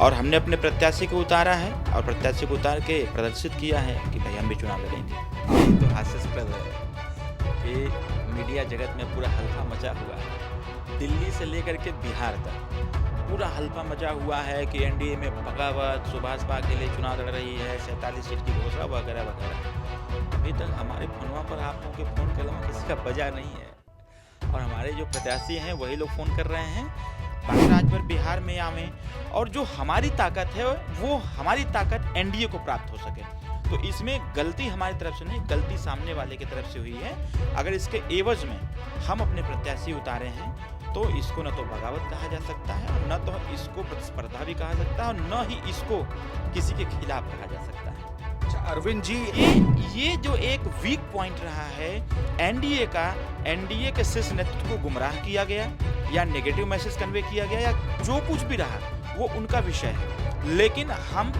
और हमने अपने प्रत्याशी को उतारा है और प्रत्याशी को उतार के प्रदर्शित किया है कि भाई हम भी चुनाव लड़ेंगे। यही तो हास्यास्पद है कि मीडिया जगत में पूरा हल्का मचा हुआ है। दिल्ली से लेकर के बिहार तक पूरा हल्का मचा हुआ है कि एनडीए में बगावत, सुभाषपा के लिए चुनाव लड़ रही है, 47 सीट की घोषणा वगैरह वगैरह। अभी तक हमारे फोनवा पर आप लोगों के फ़ोन के अलावा किसी का बजा नहीं है और हमारे जो प्रत्याशी हैं वही लोग फ़ोन कर रहे हैं आज पर बिहार में आवें और जो हमारी ताकत है वो हमारी ताकत एनडीए को प्राप्त हो सके। तो इसमें गलती हमारी तरफ से नहीं, गलती सामने वाले की तरफ से हुई है। अगर इसके एवज में हम अपने प्रत्याशी उतारे हैं तो इसको न तो बगावत कहा जा सकता है और न तो इसको प्रतिस्पर्धा भी कहा सकता है और न ही इसको किसी के खिलाफ कहा जा सकता है। अच्छा अरविंद जी, ये जो एक वीक पॉइंट रहा है एनडीए का, एनडीए के शीर्ष नेतृत्व को गुमराह किया गया या नेगेटिव मैसेज कन्वे किया गया या जो कुछ भी रहा वो उनका विषय है। लेकिन हम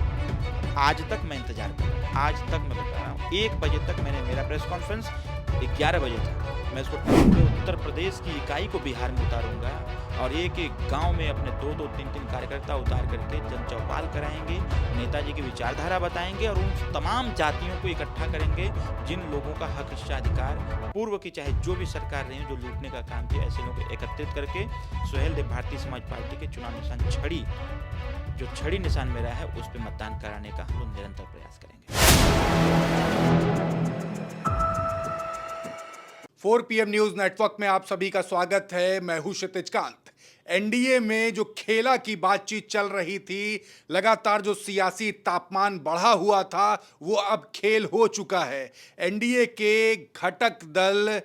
आज तक मैं इंतजार कर रहा हूँ, आज तक मैं बता रहा हूँ, 1 बजे तक मैंने मेरा प्रेस कॉन्फ्रेंस 11 बजे था। मैं इसको पूरे उत्तर प्रदेश की इकाई को बिहार में उतारूंगा और एक एक गांव में अपने 2-2, 3-3 कार्यकर्ता उतार करके जन चौपाल कराएंगे, नेताजी की विचारधारा बताएंगे और उन तमाम जातियों को इकट्ठा करेंगे जिन लोगों का हक इच्छा अधिकार पूर्व की चाहे जो भी सरकार रही जो लूटने का काम किया, ऐसे लोगों को एकत्रित करके सुहेल देव भारतीय समाज पार्टी के चुनाव निशान छड़ी, जो छड़ी निशान मेरा है उस पर मतदान कराने का हम लोग निरंतर प्रयास करेंगे। 4 PM न्यूज नेटवर्क में आप सभी का स्वागत है। मैं हूं क्षितिज कांत। एनडीए में जो खेला की बातचीत चल रही थी, लगातार जो सियासी तापमान बढ़ा हुआ था, वो अब खेल हो चुका है। एनडीए के घटक दल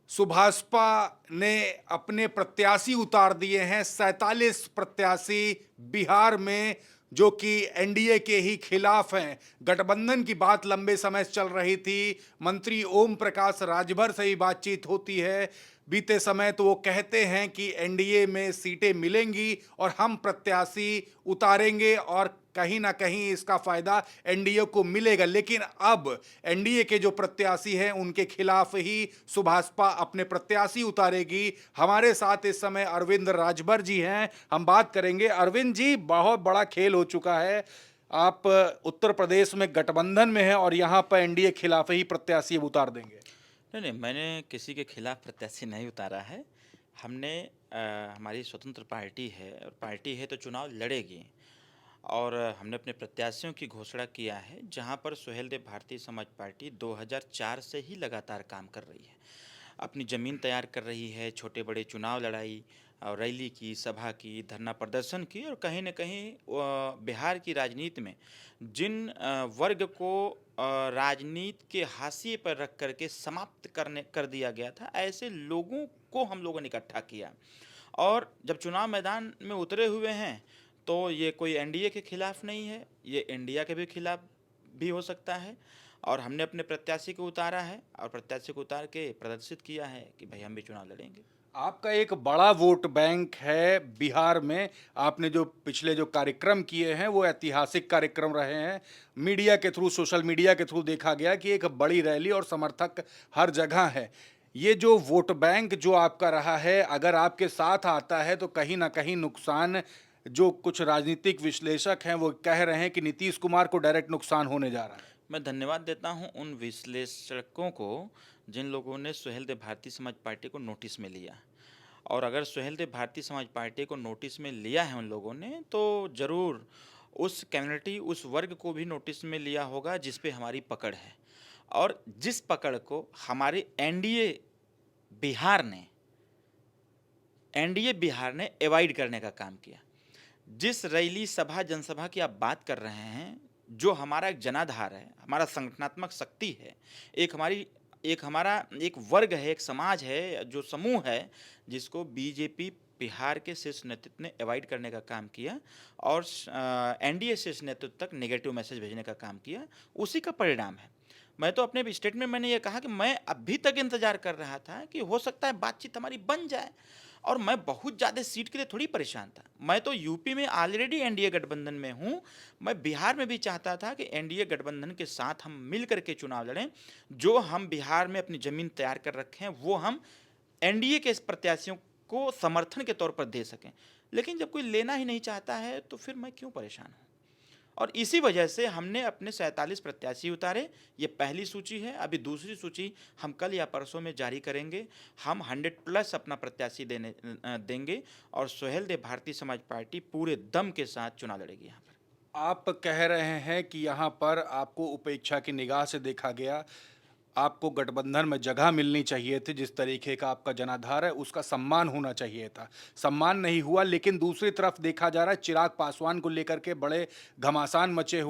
सुभाषपा ने अपने प्रत्याशी उतार दिए हैं। 47 प्रत्याशी बिहार में जो कि एनडीए के ही खिलाफ हैं। गठबंधन की बात लंबे समय से चल रही थी। मंत्री ओम प्रकाश राजभर से ही बातचीत होती है बीते समय, तो वो कहते हैं कि एनडीए में सीटें मिलेंगी और हम प्रत्याशी उतारेंगे और कहीं ना कहीं इसका फायदा एनडीए को मिलेगा। लेकिन अब एनडीए के जो प्रत्याशी हैं उनके खिलाफ ही सुभाषपा अपने प्रत्याशी उतारेगी। हमारे साथ इस समय अरविंद राजभर जी हैं, हम बात करेंगे। अरविंद जी, बहुत बड़ा खेल हो चुका है। आप उत्तर प्रदेश में गठबंधन में हैं और यहाँ पर एनडीए खिलाफ ही प्रत्याशी उतार देंगे। नहीं, मैंने किसी के खिलाफ प्रत्याशी नहीं उतारा है। हमने हमारी स्वतंत्र पार्टी है और पार्टी है तो चुनाव लड़ेगी और हमने अपने प्रत्याशियों की घोषणा किया है, जहां पर सुहेल देव भारतीय समाज पार्टी 2004 से ही लगातार काम कर रही है, अपनी ज़मीन तैयार कर रही है, छोटे बड़े चुनाव लड़ाई और रैली की, सभा की, धरना प्रदर्शन की और कहीं न कहीं बिहार की राजनीति में जिन वर्ग को राजनीति के हाशिए पर रख करके समाप्त कर दिया गया था, ऐसे लोगों को हम लोगों ने इकट्ठा किया और जब चुनाव मैदान में उतरे हुए हैं तो ये कोई एनडीए के खिलाफ नहीं है, ये इंडिया के भी खिलाफ भी हो सकता है और हमने अपने प्रत्याशी को उतारा है और प्रत्याशी को उतार के प्रदर्शित किया है कि भाई हम भी चुनाव लड़ेंगे। आपका एक बड़ा वोट बैंक है बिहार में। आपने जो पिछले जो कार्यक्रम किए हैं वो ऐतिहासिक कार्यक्रम रहे हैं। मीडिया के थ्रू, सोशल मीडिया के थ्रू देखा गया कि एक बड़ी रैली और समर्थक हर जगह है। ये जो वोट बैंक जो आपका रहा है, अगर आपके साथ आता है तो कहीं ना कहीं नुकसान, जो कुछ राजनीतिक विश्लेषक हैं वो कह रहे हैं कि नीतीश कुमार को डायरेक्ट नुकसान होने जा रहा है। मैं धन्यवाद देता हूं उन विश्लेषकों को जिन लोगों ने सुहेल देव भारतीय समाज पार्टी को नोटिस में लिया और अगर सुहेल देव भारतीय समाज पार्टी को नोटिस में लिया है उन लोगों ने तो ज़रूर उस कम्युनिटी, उस वर्ग को भी नोटिस में लिया होगा जिस पे हमारी पकड़ है और जिस पकड़ को हमारे एनडीए बिहार ने अवॉइड करने का काम किया। जिस रैली, सभा, जनसभा की आप बात कर रहे हैं, जो हमारा एक जनाधार है, हमारा संगठनात्मक शक्ति है, एक वर्ग है, एक समाज है, जो समूह है जिसको बीजेपी बिहार के शीर्ष नेतृत्व ने अवॉइड करने का काम किया और एनडीए शीर्ष नेतृत्व तक नेगेटिव मैसेज भेजने का काम किया, उसी का परिणाम है। मैं तो अपने स्टेटमेंट में मैंने ये कहा कि मैं अभी तक इंतजार कर रहा था कि हो सकता है बातचीत हमारी बन जाए और मैं बहुत ज़्यादा सीट के लिए थोड़ी परेशान था। मैं तो यूपी में ऑलरेडी एनडीए गठबंधन में हूँ, मैं बिहार में भी चाहता था कि एनडीए गठबंधन के साथ हम मिल करके चुनाव लड़ें। जो हम बिहार में अपनी ज़मीन तैयार कर रखे हैं वो हम एनडीए के प्रत्याशियों को समर्थन के तौर पर दे सकें। लेकिन जब कोई लेना ही नहीं चाहता है तो फिर मैं क्यों परेशान हूँ। और इसी वजह से हमने अपने 47 प्रत्याशी उतारे। ये पहली सूची है। अभी दूसरी सूची हम कल या परसों में जारी करेंगे। हम 100 प्लस अपना प्रत्याशी देंगे और सुहेलदेव भारतीय समाज पार्टी पूरे दम के साथ चुनाव लड़ेगी यहाँ पर। आप कह रहे हैं कि यहाँ पर आपको उपेक्षा की निगाह से देखा गया, आपको गठबंधन में जगह मिलनी चाहिए थी, जिस तरीके का आपका जनाधार है उसका सम्मान होना चाहिए था। सम्मान नहीं हुआ, लेकिन दूसरी तरफ देखा जा रहा है चिराग पासवान को लेकर के बड़े घमासान मचा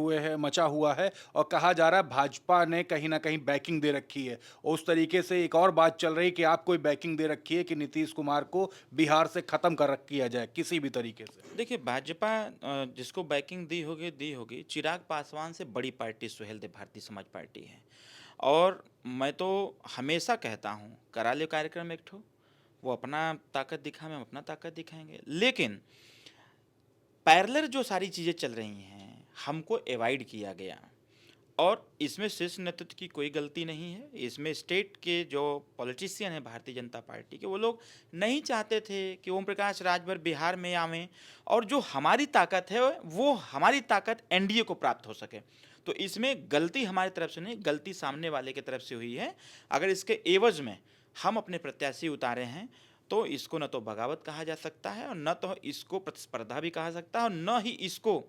हुआ है और कहा जा रहा है भाजपा ने कहीं न कहीं बैकिंग दे रखी है। और उस तरीके से एक और बात चल रही है कि आपको बैकिंग दे रखी है कि नीतीश कुमार को बिहार से खत्म किया जाए किसी भी तरीके से। देखिए भाजपा जिसको बैकिंग दी होगी। चिराग पासवान से बड़ी पार्टी सुहेलदेव भारतीय समाज पार्टी है। और मैं तो हमेशा कहता हूँ करा लो कार्यक्रम एक ठो, वो अपना ताकत दिखाएं, हम अपना ताकत दिखाएंगे। लेकिन पैरेलल जो सारी चीज़ें चल रही हैं हमको अवॉइड किया गया। और इसमें शीर्ष नेतृत्व की कोई गलती नहीं है। इसमें स्टेट के जो पॉलिटिशियन हैं भारतीय जनता पार्टी के, वो लोग नहीं चाहते थे कि ओम प्रकाश राजभर बिहार में आवें और जो हमारी ताकत है वो हमारी ताकत एनडीए को प्राप्त हो सके। तो इसमें गलती हमारी तरफ से नहीं, गलती सामने वाले की तरफ से हुई है। अगर इसके एवज में हम अपने प्रत्याशी उतारे हैं तो इसको न तो बगावत कहा जा सकता है और न तो इसको प्रतिस्पर्धा भी कहा सकता है और न ही इसको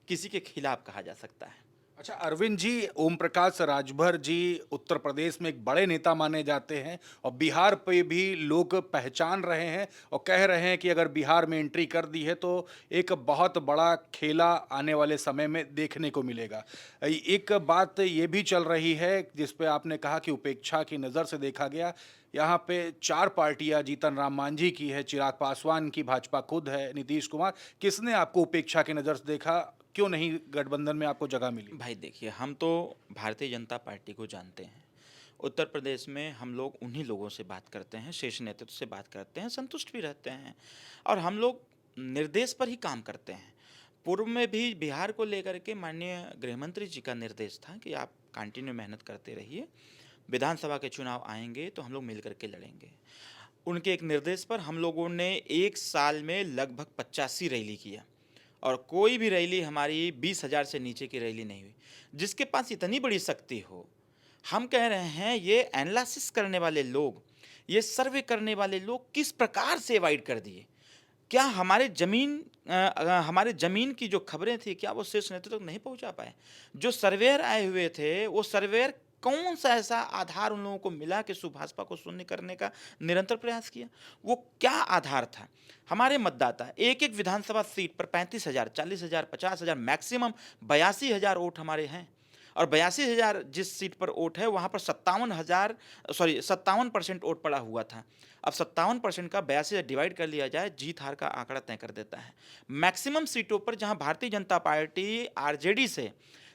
किसी के खिलाफ कहा जा सकता है। अच्छा अरविंद जी, ओम प्रकाश राजभर जी उत्तर प्रदेश में एक बड़े नेता माने जाते हैं और बिहार पे भी लोग पहचान रहे हैं और कह रहे हैं कि अगर बिहार में एंट्री कर दी है तो एक बहुत बड़ा खेला आने वाले समय में देखने को मिलेगा। एक बात ये भी चल रही है जिस पे आपने कहा कि उपेक्षा की नज़र से देखा गया। यहाँ पे 4 पार्टियां जीतन राम मांझी की है, चिराग पासवान की, भाजपा खुद है, नीतीश कुमार। किसने आपको उपेक्षा की नज़र से देखा? क्यों नहीं गठबंधन में आपको जगह मिली? भाई देखिए, हम तो भारतीय जनता पार्टी को जानते हैं। उत्तर प्रदेश में हम लोग उन्हीं लोगों से बात करते हैं, शीर्ष नेतृत्व से बात करते हैं, संतुष्ट भी रहते हैं और हम लोग निर्देश पर ही काम करते हैं। पूर्व में भी बिहार को लेकर के माननीय गृहमंत्री जी का निर्देश था कि आप कंटिन्यू मेहनत करते रहिए, विधानसभा के चुनाव आएंगे तो हम लोग मिल करके लड़ेंगे। उनके एक निर्देश पर हम लोगों ने एक साल में लगभग 85 रैली किया और कोई भी रैली हमारी 20,000 से नीचे की रैली नहीं हुई। जिसके पास इतनी बड़ी शक्ति हो, हम कह रहे हैं ये एनालिसिस करने वाले लोग, ये सर्वे करने वाले लोग किस प्रकार से अवॉइड कर दिए। क्या हमारे ज़मीन की जो खबरें थी क्या वो शीर्ष नेतृत्व तक नहीं पहुंचा पाए? जो सर्वेयर आए हुए थे वो सर्वेयर कौन सा ऐसा आधार उन लोगों को मिला कि सुभाषपा को शून्य करने का निरंतर प्रयास किया? वो क्या आधार था? हमारे मतदाता एक एक विधानसभा सीट पर 35,000, 40,000, 50,000, मैक्सिमम 82,000 वोट हमारे हैं और 82,000 जिस सीट पर वोट है वहाँ पर 57% वोट पड़ा हुआ था। अब 57% का 82 से डिवाइड कर लिया जाए, जीत हार का आंकड़ा तय कर देता है। मैक्सिमम सीटों पर जहाँ भारतीय जनता पार्टी आरजेडी से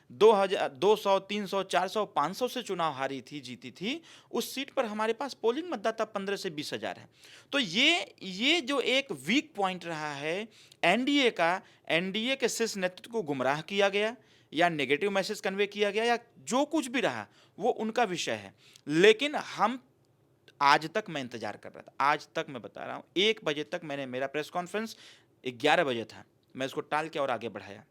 2000, 200, 300, 400, 500 से चुनाव हारी थी, जीती थी, उस सीट पर हमारे पास पोलिंग मतदाता 15 से 20,000 है। तो ये जो एक वीक पॉइंट रहा है एनडीए का, एनडीए के शीर्ष नेतृत्व को गुमराह किया गया या नेगेटिव मैसेज कन्वे किया गया या जो कुछ भी रहा वो उनका विषय है। लेकिन हम आज तक मैं इंतजार कर रहा था, आज तक मैं बता रहा हूँ 1 बजे तक मैंने, मेरा प्रेस कॉन्फ्रेंस 11 बजे था, मैं इसको टाल के और आगे बढ़ाया,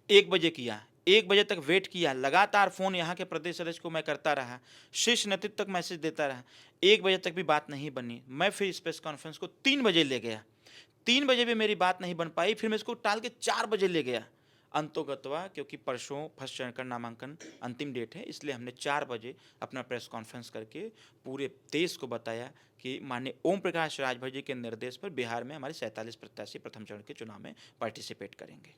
1 बजे किया, 1 बजे तक वेट किया, लगातार फ़ोन यहाँ के प्रदेश अध्यक्ष को मैं करता रहा, शीर्ष नेतृत्व तक मैसेज देता रहा, 1 बजे तक भी बात नहीं बनी। मैं फिर इस प्रेस कॉन्फ्रेंस को 3 बजे ले गया, 3 बजे भी मेरी बात नहीं बन पाई, फिर मैं इसको टाल के 4 बजे ले गया। अंतोगत्वा क्योंकि परसों फर्स्ट चरण का नामांकन अंतिम डेट है, इसलिए हमने 4 बजे अपना प्रेस कॉन्फ्रेंस करके पूरे देश को बताया कि माननीय ओम प्रकाश राजभर जी के निर्देश पर बिहार में हमारे 47 प्रत्याशी प्रथम चरण के चुनाव में पार्टिसिपेट करेंगे।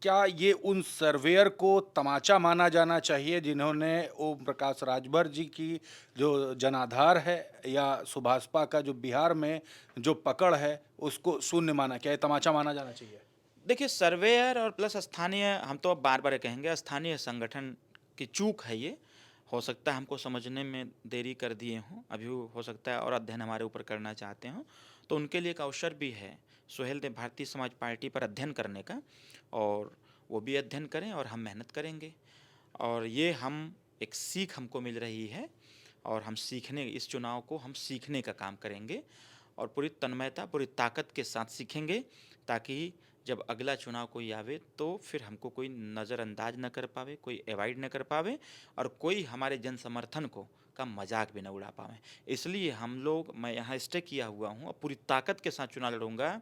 क्या ये उन सर्वेयर को तमाचा माना जाना चाहिए जिन्होंने ओम प्रकाश राजभर जी की जो जनाधार है या सुभाषपा का जो बिहार में जो पकड़ है उसको शून्य माना, क्या ये तमाचा माना जाना चाहिए? देखिए सर्वेयर और प्लस स्थानीय, हम तो अब बार बार कहेंगे स्थानीय संगठन की चूक है ये। हो सकता है हमको समझने में देरी कर दिए हों, अभी हो सकता है और अध्ययन हमारे ऊपर करना चाहते हों, तो उनके लिए एक अवसर भी है सुहेलदेव भारतीय समाज पार्टी पर अध्ययन करने का, और वो भी अध्ययन करें और हम मेहनत करेंगे। और ये हम एक सीख हमको मिल रही है और हम सीखने, इस चुनाव को हम सीखने का काम करेंगे और पूरी तन्मयता, पूरी ताकत के साथ सीखेंगे, ताकि जब अगला चुनाव कोई आवे तो फिर हमको कोई नज़रअंदाज न कर पावे, कोई अवॉइड न कर पावे और कोई हमारे जन समर्थन को का मजाक भी न उड़ा पावे। इसलिए मैं यहाँ स्टे किया हुआ हूँ और पूरी ताकत के साथ चुनाव लड़ूंगा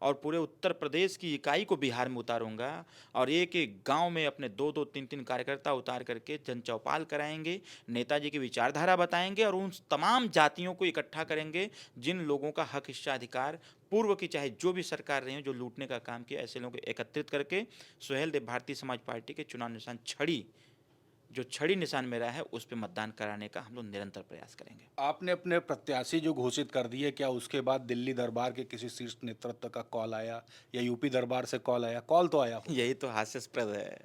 और पूरे उत्तर प्रदेश की इकाई को बिहार में उतारूंगा और एक एक गांव में अपने 2-2, 3-3 कार्यकर्ता उतार करके जन चौपाल कराएंगे, नेताजी की विचारधारा बताएंगे और उन तमाम जातियों को इकट्ठा करेंगे जिन लोगों का हक, इच्छा, अधिकार पूर्व की चाहे जो भी सरकार रही हो जो लूटने का काम किया, ऐसे लोगों को एकत्रित करके सुहेल देव भारतीय समाज पार्टी के चुनाव निशान छड़ी निशान मेरा है उस पर मतदान कराने का हम लोग निरंतर प्रयास करेंगे। आपने अपने प्रत्याशी जो घोषित कर दिए, क्या उसके बाद दिल्ली दरबार के किसी शीर्ष नेतृत्व का कॉल आया या यूपी दरबार से कॉल आया? कॉल तो आया हो। यही तो हास्यास्पद है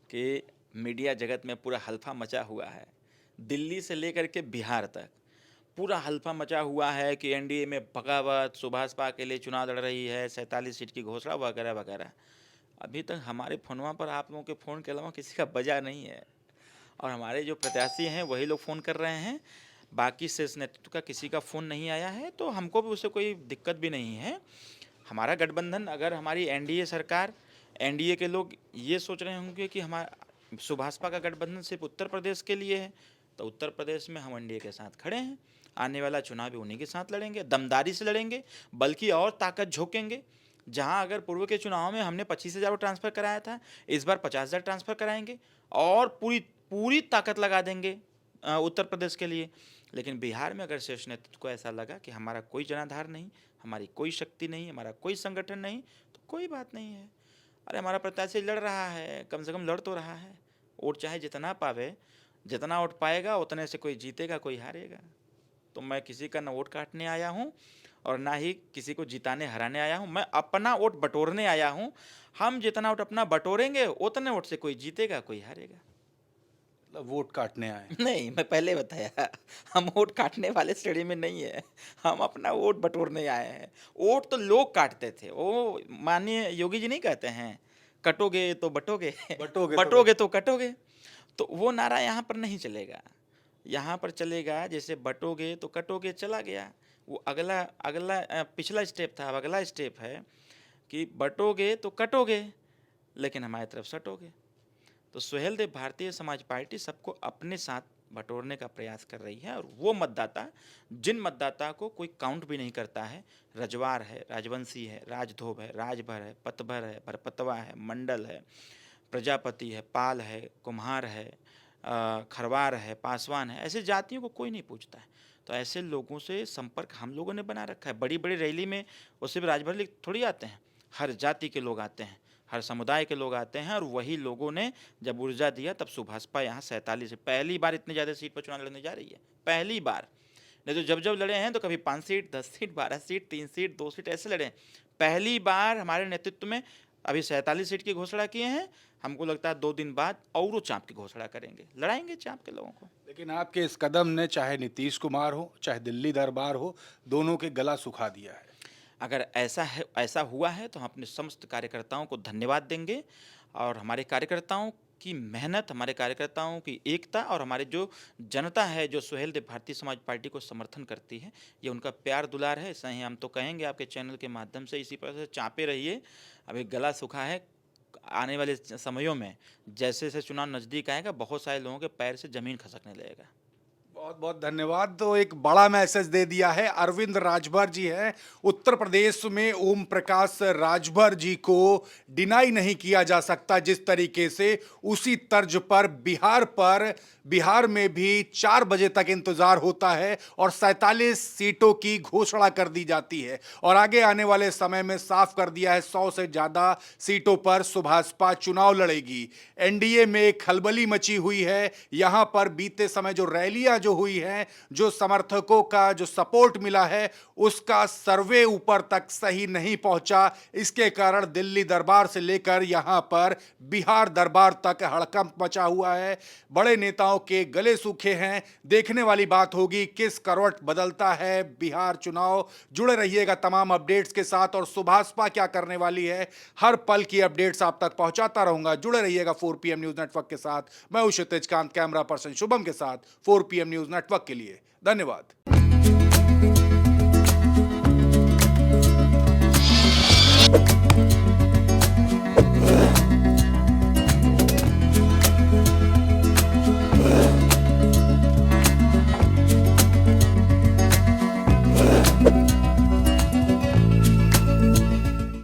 कि मीडिया जगत में पूरा हल्फा मचा हुआ है, दिल्ली से लेकर के बिहार तक पूरा हल्फा मचा हुआ है कि एनडीए में बगावत, सुभाषपा के लिए चुनाव लड़ रही है, 47 सीट की घोषणा वगैरह वगैरह। अभी तक हमारे फोनवा पर आप लोगों के फ़ोन के अलावा किसी का बजा नहीं है और हमारे जो प्रत्याशी हैं वही लोग फ़ोन कर रहे हैं, बाकी शीर्ष नेतृत्व का किसी का फ़ोन नहीं आया है, तो हमको भी उससे कोई दिक्कत भी नहीं है। हमारा गठबंधन, अगर हमारी एनडीए सरकार, एनडीए के लोग ये सोच रहे होंगे कि हमारा सुभाषपा का गठबंधन सिर्फ उत्तर प्रदेश के लिए है, तो उत्तर प्रदेश में हम एनडीए के साथ खड़े हैं, आने वाला चुनाव भी उन्हीं के साथ लड़ेंगे, दमदारी से लड़ेंगे, बल्कि और ताकत झोंकेंगे। जहां अगर पूर्व के चुनाव में हमने 25,000 ट्रांसफ़र कराया था, इस बार 50,000 ट्रांसफ़र कराएंगे और पूरी पूरी ताकत लगा देंगे उत्तर प्रदेश के लिए। लेकिन बिहार में अगर शीर्ष नेतृत्व को ऐसा लगा कि हमारा कोई जनाधार नहीं, हमारी कोई शक्ति नहीं, हमारा कोई संगठन नहीं, तो कोई बात नहीं है। अरे हमारा प्रत्याशी लड़ रहा है, कम से कम लड़ तो रहा है। वोट चाहे जितना पावे, जितना वोट पाएगा उतने से कोई जीतेगा, कोई हारेगा। तो मैं किसी का ना वोट काटने आया हूँ और ना ही किसी को जिताने हराने आया हूँ, मैं अपना वोट बटोरने आया हूँ। हम जितना वोट अपना बटोरेंगे उतने वोट से कोई जीतेगा, कोई हारेगा। मतलब वोट काटने आए? नहीं, मैं पहले बताया, हम वोट काटने वाले श्रेणी में नहीं है, हम अपना वोट बटोरने आए हैं। वोट तो लोग काटते थे, वो माननीय योगी जी नहीं कहते हैं, कटोगे तो बटोगे, बटोगे तो कटोगे। तो वो नारा यहाँ पर नहीं चलेगा। यहाँ पर चलेगा जैसे बटोगे तो कटोगे चला गया। वो अगला अगला पिछला स्टेप था, अब अगला स्टेप है कि बटोगे तो कटोगे, लेकिन हमारी तरफ सटोगे। तो सुहेल देव भारतीय समाज पार्टी सबको अपने साथ बटोरने का प्रयास कर रही है और वो मतदाता, जिन मतदाता को कोई काउंट भी नहीं करता है, रजवार है, राजवंशी है, राजधोब है, राजभर है, पतभर है, भरपतवा है, मंडल है, प्रजापति है, पाल है, कुम्हार है, खरवार है, पासवान है, ऐसे जातियों को कोई नहीं पूछता है। तो ऐसे लोगों से संपर्क हम लोगों ने बना रखा है। बड़ी बड़ी रैली में वो सिर्फ राजभर लोग थोड़ी आते हैं, हर जाति के लोग आते हैं, हर समुदाय के लोग आते हैं और वही लोगों ने जब ऊर्जा दिया तब सुभाषपा यहाँ 47 से पहली बार इतनी ज़्यादा सीट पर चुनाव लड़ने जा रही है, पहली बार। नहीं तो जब जब लड़े हैं तो कभी 5 seat, 10 seat, 12 seat, 3 seat, 2 seat ऐसे लड़े हैं। पहली बार हमारे नेतृत्व में अभी 47 सीट की घोषणा किए हैं। हमको लगता है 2 दिन बाद और चाँप की घोषणा करेंगे, लड़ाएंगे चाँप के लोगों को। लेकिन आपके इस कदम ने चाहे नीतीश कुमार हो, चाहे दिल्ली दरबार हो, दोनों के गला सुखा दिया है। अगर ऐसा हुआ है तो हम अपने समस्त कार्यकर्ताओं को धन्यवाद देंगे और हमारे कार्यकर्ताओं की मेहनत, हमारे कार्यकर्ताओं की एकता और हमारे जो जनता है जो सुहेल देव भारतीय समाज पार्टी को समर्थन करती है, ये उनका प्यार दुलार है। ऐसा ही हम तो कहेंगे आपके चैनल के माध्यम से, इसी तरह से चाँपे रहिए। अभी गला सूखा है, आने वाले समयों में जैसे जैसे चुनाव नज़दीक आएगा बहुत सारे लोगों के पैर से ज़मीन खसकने लगेगा। बहुत बहुत धन्यवाद। तो एक बड़ा मैसेज दे दिया है। अरविंद राजभर जी हैं उत्तर प्रदेश में, ओम प्रकाश राजभर जी को डिनाई नहीं किया जा सकता। जिस तरीके से उसी तर्ज पर बिहार में भी 4 बजे तक इंतजार होता है और 47 सीटों की घोषणा कर दी जाती है और आगे आने वाले समय में साफ कर दिया है 100 से ज्यादा सीटों पर सुभाषपा चुनाव लड़ेगी। एनडीए में खलबली मची हुई है। यहां पर बीते समय जो रैलियां जो हुई हैं, जो समर्थकों का जो सपोर्ट मिला है, उसका सर्वे ऊपर तक सही नहीं पहुंचा। इसके कारण दिल्ली दरबार से लेकर यहां पर बिहार दरबार तक हड़कंप मचा हुआ है। बड़े नेताओं के गले सूखे हैं। देखने वाली बात होगी किस करवट बदलता है बिहार चुनाव। जुड़े रहिएगा तमाम अपडेट्स के साथ और सुभाषपा क्या करने वाली है, हर पल की अपडेट्स आप तक पहुंचाता रहूंगा। जुड़े रहिएगा 4PM न्यूज नेटवर्क के साथ। मैं हूं क्षितिज कांत, कैमरा पर्सन शुभम के साथ 4PM न्यूज नेटवर्क के लिए। धन्यवाद।